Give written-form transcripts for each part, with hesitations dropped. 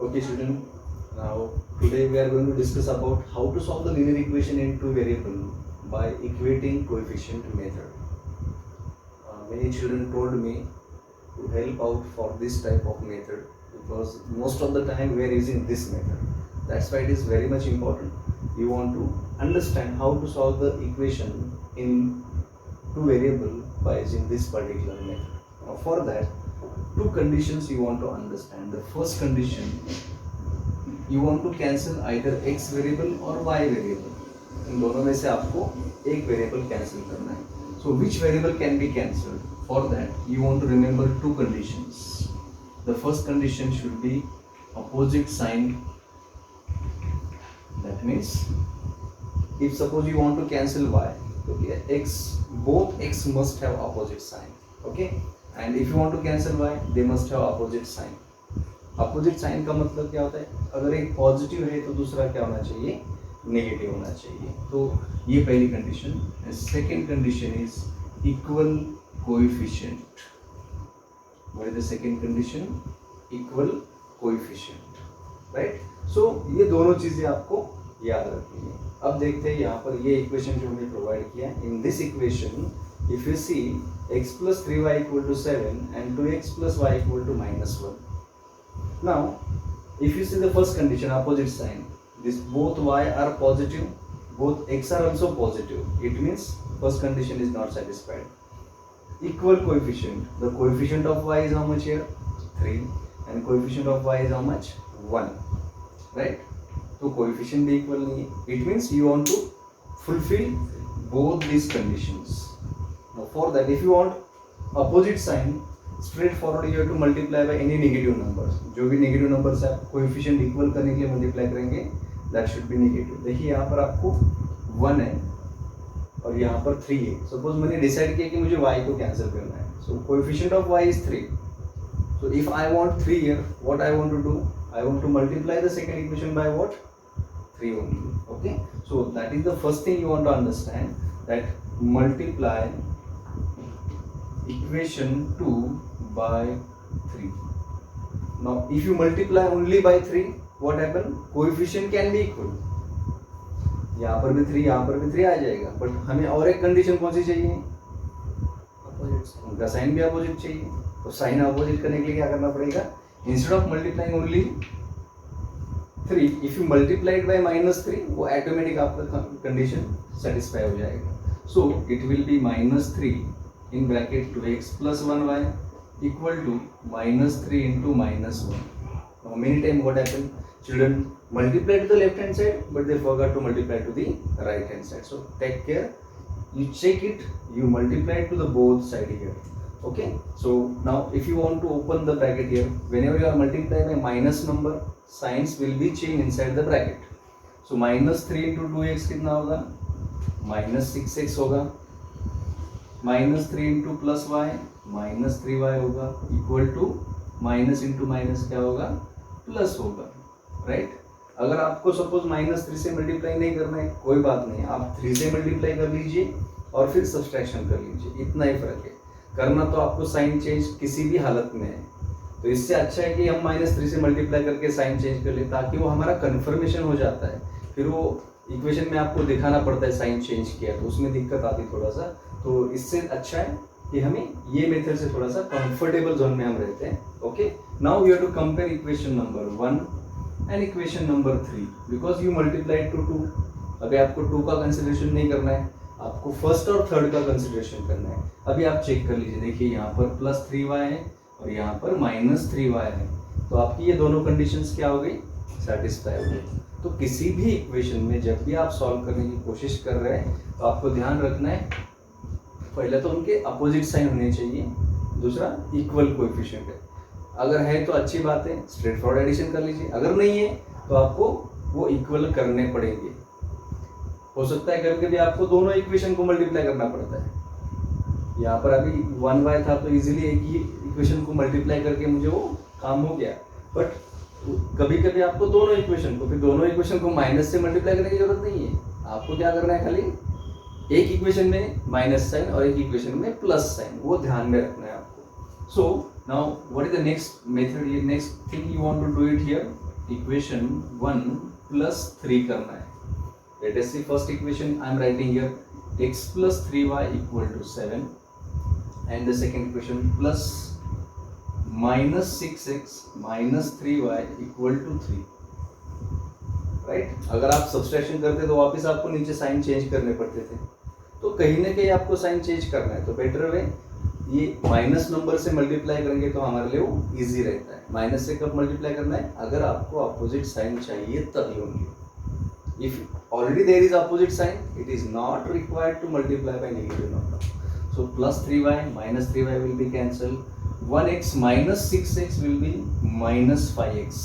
Okay, student. Now, today we are going to discuss about how to solve the linear equation in two variable by equating coefficient method. Many children told me to help out for this type of method because most of the time we are using this method. That's why it is very much important. You want to understand how to solve the equation in two variable by using this particular method. Now, for that, two conditions you want to understand. The first condition, you want to cancel either x variable or y variable. इन दोनों में से आपको एक variable cancel करना है. So which variable can be cancelled? For that you want to remember two conditions. The first condition should be opposite sign. That means if suppose you want to cancel y, okay, both x must have opposite sign, okay, and if you want to cancel y, they must have opposite sign. Opposite sign का मतलब क्या होता है? अगर एक positive है तो दूसरा क्या होना चाहिए? नेगेटिव होना चाहिए. तो ये पहली condition. Second condition is equal coefficient. What is the second condition? Equal coefficient, right. So ये दोनों चीजें आपको याद रखनी है. अब देखते हैं यहाँ पर ये इक्वेशन जो हमने प्रोवाइड किया. In this equation if you see x plus 3y equal to 7 and 2x plus y equal to -1. Now, if you see the first condition, opposite sign, this both y are positive, both x are also positive. It means first condition is not satisfied. Equal coefficient. The coefficient of y is how much here? 3, and coefficient of y is how much? 1, right? So coefficient be equal nahi hai. It means you want to fulfill both these conditions. Now for that, if you want opposite sign, straight forward you have to multiply by any negative numbers. जो भी negative numbers है coefficient equal करने के लिए multiply करेंगे, that should be negative. देखिए यहाँ पर आपको 1 है और यहाँ पर 3 है. सपोज मैंने डिसाइड किया कि मुझे y को कैंसिल करना है. So coefficient of y is 3. So if I want 3 here, what I want to do? I want to multiply the second equation by what? 3 only. Okay, so that is the first thing you want to understand, that multiply equation 2 by 3. Now if you multiply only by 3, what happen? Coefficient can be equal. यहाँ पर भी 3, यहाँ पर भी 3 आ जाएगा. But हमें और एक कंडीशन कौन सी चाहिए? उनका साइन भी अपोजिट चाहिए. तो साइन अपोजिट करने के लिए क्या करना पड़ेगा? Instead of multiplying only 3, if you multiplied by -3, वो ऑटोमेटिक आपका कंडीशन सेटिस्फाई हो जाएगा. सो it will B -3 in bracket 2x plus 1y equal to -3 into -1. Now many time what happened? Children multiply to the left hand side, but they forgot to multiply to the right hand side. So take care. You check it. You multiply to the both side here. Okay. So now if you want to open the bracket here, whenever you are multiplying by minus number, signs will be changed inside the bracket. So -3 into 2x कितना होगा? -6x होगा. -3 into plus y -3y होगा, equal to minus into minus क्या होगा? Plus होगा, right. अगर आपको suppose -3 से मल्टीप्लाई नहीं करना है, कोई बात नहीं, आप 3 से मल्टीप्लाई कर लीजिए और फिर सब्सट्रैक्शन कर लीजिए. इतना ही फर्क है. करना तो आपको साइन चेंज किसी भी हालत में है. तो इससे अच्छा है कि हम -3 से मल्टीप्लाई करके साइन चेंज कर ले, ताकि वो हमारा कन्फर्मेशन हो जाता है. फिर वो इक्वेशन में आपको दिखाना पड़ता है साइन चेंज किया, तो उसमें दिक्कत आती थोड़ा सा. तो इससे अच्छा है कि हमें ये मेथड से थोड़ा सा कंफर्टेबल जोन में हम रहते हैं. Okay, now we have to compare equation number 1 and equation number 3 because you multiplied to 2. अभी आपको 2 का कंसिडरेशन नहीं करना है, आपको फर्स्ट और थर्ड का कंसिडरेशन करना है. अभी आप चेक कर लीजिए. देखिए यहाँ पर +3y है और यहाँ पर -3y है. तो आपकी ये दोनों कंडीशंस क्या हो गई? सेटिस्फाई हो गई. तो किसी भी इक्वेशन में जब भी आप सॉल्व करने की कोशिश कर रहे हैं, तो आपको ध्यान रखना है, पहले तो उनके अपोजिट साइन होने चाहिए, दूसरा इक्वल कोएफिशिएंट है. अगर है तो अच्छी बात है, स्ट्रेट फॉरवर्ड एडिशन कर लीजिए. अगर नहीं है तो आपको वो इक्वल करने पड़ेंगे. हो सकता है कभी कभी आपको दोनों इक्वेशन को मल्टीप्लाई करना पड़ता है. यहाँ पर अभी 1y था तो इजीली एक ही इक्वेशन को मल्टीप्लाई करके मुझे वो काम हो गया. बट कभी कभी आपको दोनों इक्वेशन को, फिर दोनों इक्वेशन को माइनस से मल्टीप्लाई करने की जरूरत नहीं है. आपको क्या करना है? खाली एक इक्वेशन में माइनस साइन और एक इक्वेशन में प्लस साइन, वो ध्यान में रखना है आपको. So now what is the next method? ये next thing you want to do it here. Equation 1 plus 3 करना है. Let us see first equation I am writing here x plus 3y equal to 7 and the second equation plus minus 6x minus 3y equal to 3. Right. अगर आप subtraction करते तो वापस आपको नीचे sign change करने पड़ते थे, तो कहीं ना कहीं आपको साइन चेंज करना है. तो बेटर वे ये माइनस नंबर से मल्टीप्लाई करेंगे तो हमारे लिए वो इजी रहता है. माइनस से कब मल्टीप्लाई करना है? अगर आपको अपोजिट साइन चाहिए तभी only. If already there is opposite sign, it is not required to multiply by negative number. So plus 3y minus 3y will be cancelled. 1x minus 6x will be minus 5x.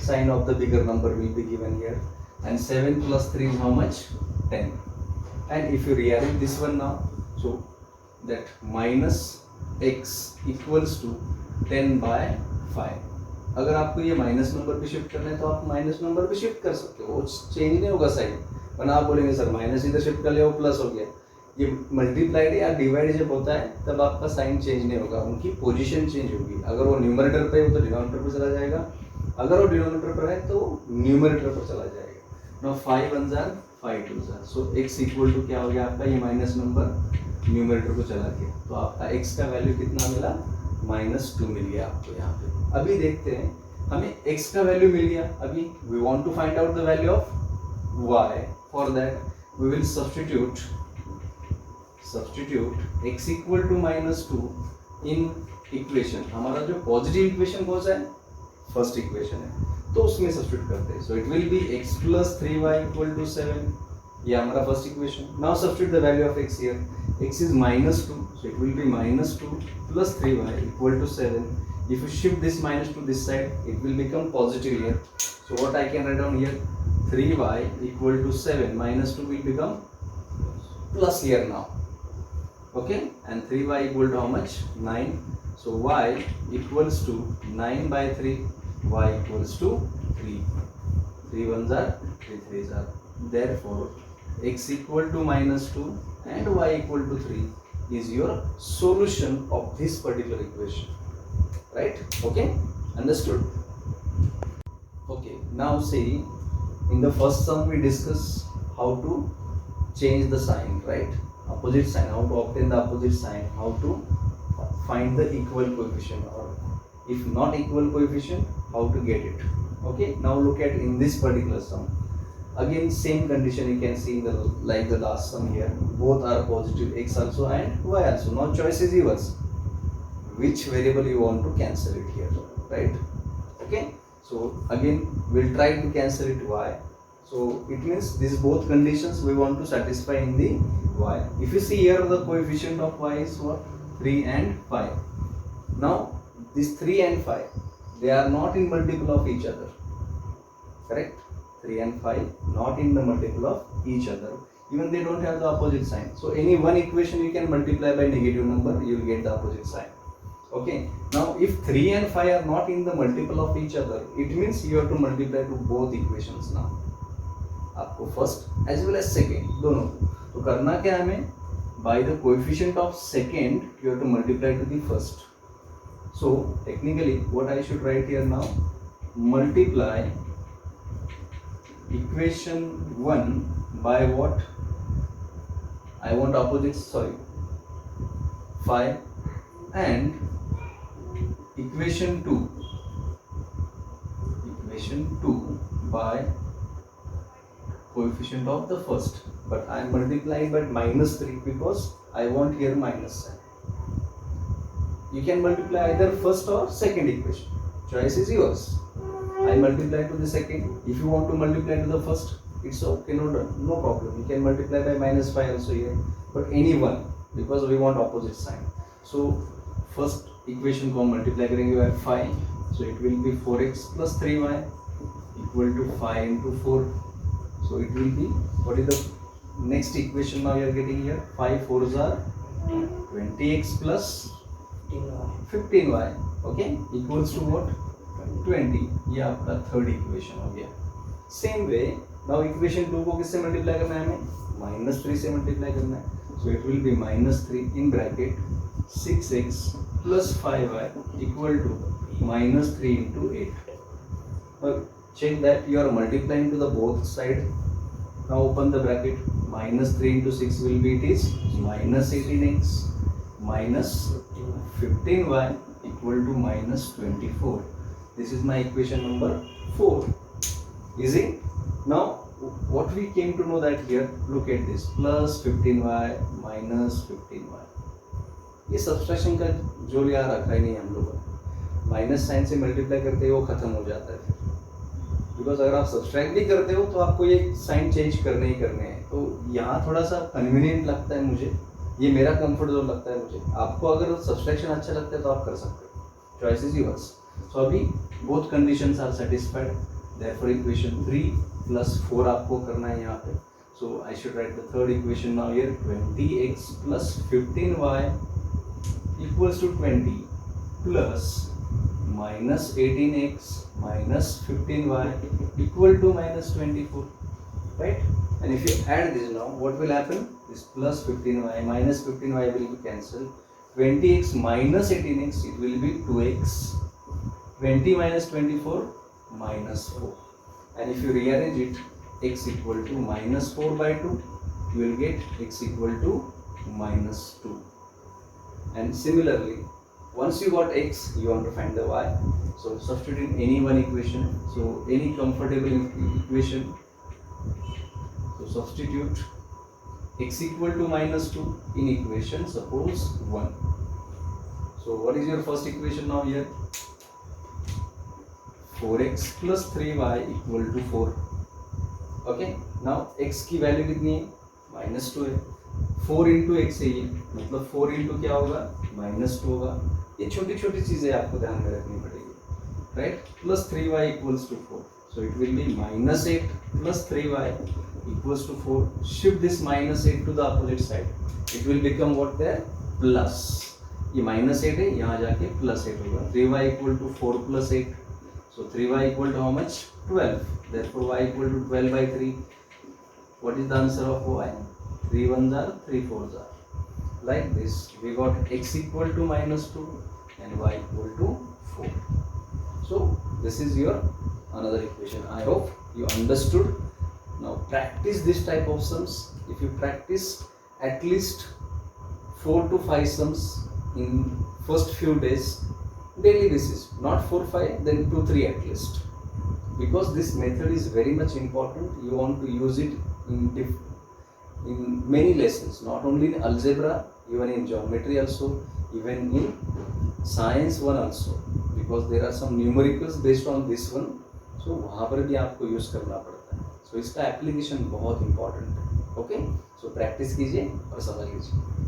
Sign of the bigger number will be given here. And 7 plus 3 is how much? 10. And if you rearrange this one now, so that minus x equals to 10 by 5. अगर आपको ये minus number पे shift करना है तो आप minus number पे shift कर सकते हो, वो चेंज नहीं होगा साइन. वरना आप बोलेंगे सर माइनस इधर शिफ्ट कर लिया वो प्लस हो गया. ये मल्टीप्लाइड या डिवाइड जब होता है तब आपका साइन चेंज नहीं होगा, उनकी पोजीशन चेंज होगी. अगर वो न्यूमरेटर पे हो तो डिनोमिनेटर पर चला जाएगा, अगर वो डिनोमिनेटर पर है तो न्यूमरेटर पर चला जाएगा. नाउ 5 1 जार 5 2 जार. सो x इक्वल टू क्या हो गया आपका? ये माइनस नंबर न्यूमरेटर को चला गया, तो आपका x का वैल्यू कितना मिला? -2 मिल गया आपको यहाँ पे. अभी देखते हैं, हमें x का वैल्यू मिल गया. अभी we want to find out the value of y. For that we will substitute x equal to -2 in equation. हमारा जो पॉजिटिव इक्वेशन कौन सा है? फर्स्ट इक्वेशन है, तो उसमें सब्स्टिट्यूट करते हैं. सो it will B x plus 3y equal to 7. ये हमारा first equation. Now substitute the value of x here. x is -2, so it will be -2 plus 3y equal to 7. If you shift this -2 this side, it will become positive here. So what I can write down here? 3y equal to 7 -2 will become plus here now. Okay, and 3y equal to how much? 9. So y equals to 9 by 3. Y equals to 3. 3 1s are 3 3s are. Therefore, x equal to -2 and y equal to 3 is your solution of this particular equation. Right? Okay, understood? Okay, now see, in the first sum we discuss how to change the sign, right? Opposite sign, how to obtain the opposite sign, how to find the equal coefficient, or if not equal coefficient, how to get it. Okay, now look at in this particular sum. Again same condition you can see in the like the last sum here. Both are positive, x also and y also. Now choice is yours. Which variable you want to cancel it here, right? Okay, so again we'll try to cancel it y. So it means these both conditions we want to satisfy in the y. If you see here, the coefficient of y is what? 3 and 5. Now these 3 and 5, they are not in multiple of each other, correct? 3 and 5 not in the multiple of each other, even they don't have the opposite sign. So any one equation you can multiply by negative number, you will get the opposite sign. Okay, now if 3 and 5 are not in the multiple of each other, it means you have to multiply to both equations. now आपको first as well as second दोनों. तो करना क्या हमें? By the coefficient of second you have to multiply to the first. So technically what I should write here now? Multiply equation 1 by what? I want opposite, sorry 5 and equation 2 by coefficient of the first, but I am multiplying by -3 because I want here minus sign. You can multiply either first or second equation. Choice is yours. I multiply to the second. If you want to multiply to the first, it's okay, no problem. You can multiply by -5 also here, but any one, because we want opposite sign. So first equation को multiply करेंगे by 5, so it will be 4x plus 3y equal to 5 into 4. So it will be, what is the next equation now you are getting here? 5 4s are 20x plus 15y. Okay, equals to what? 20. ये आपका third equation हो गया. Same way now equation 2 को किससे multiply करना है हमें? -3 से मल्टीप्लाई करना है. So it will be -3 in bracket 6x plus 5y equal to -3 into 8. और check that you are multiplying to the both side. Now open the bracket. Minus 3 into 6 will be, it is minus 18x minus 15y equal to minus 24. This is my equation number 4. Easy. Now what we came to know that here, look at this, plus 15y minus 15y. ये subtraction का जो यार रखा ही नहीं हम लोगों ने, minus sign से मल्टीप्लाई करते ही वो खत्म हो जाता है फिर, बिकॉज अगर आप सब्सट्रैक्ट भी करते हो तो आपको ये साइन चेंज करने ही करने हैं. तो यहाँ थोड़ा सा कन्वीनियंट लगता है मुझे, ये मेरा कंफर्ट जोन लगता है मुझे. आपको अगर सब्सट्रैक्शन अच्छा लगता है तो आप कर सकते हो, चॉइस इज योर्स. सो अभी both conditions are satisfied, therefore equation 3 plus 4 आपको करना है यहाँ पे. So I should write the third equation now here. 20x plus 15y equals to 20 plus minus 18x minus 15y equal to minus 24, right? And if you add this now, what will happen? This plus 15y minus 15y will be cancelled. 20x minus 18x, it will be 2x. 20 minus 24 minus 4. And if you rearrange it, x equal to minus 4 by 2, you will get x equal to minus 2. And similarly, once you got x, you want to find the y. So substitute in any one equation. So any comfortable equation. So substitute x equal to minus 2 in equation suppose 1. So what is your first equation now here? 4x plus 3y equal to 4. Okay. Now x की value कितनी है? minus 2 है. 4 into x है ये, मतलब 4 into क्या होगा? minus 2 होगा. ये छोटी छोटी चीजें आपको ध्यान में रखनी पड़ेगी, right? Plus 3y equals to 4. So it will be minus 8 plus 3y equals to 4. Shift this minus 8 to the opposite side. It will become what there? Plus. ये minus 8 है, यहाँ जाके plus 8 होगा. 3y equal to 4 plus 8. So 3y equal to how much? 12. Therefore y equal to 12 by 3. What is the answer of y? 3 1s are 3 4s are. Like this, we got x equal to minus 2 and y equal to 4. So this is your another equation. I hope you understood. Now practice this type of sums. If you practice at least 4 to 5 sums in first few days, daily basis, not 4 5, then 2 3 at least, because this method is very much important. You want to use it in many lessons, not only in algebra, even in geometry also, even in science 1 also, because there are some numericals based on this one. So वहाँ पर भी आपको use करना पड़ता है. So इसका application बहुत important है. ओके, सो प्रैक्टिस कीजिए और समझ लीजिए.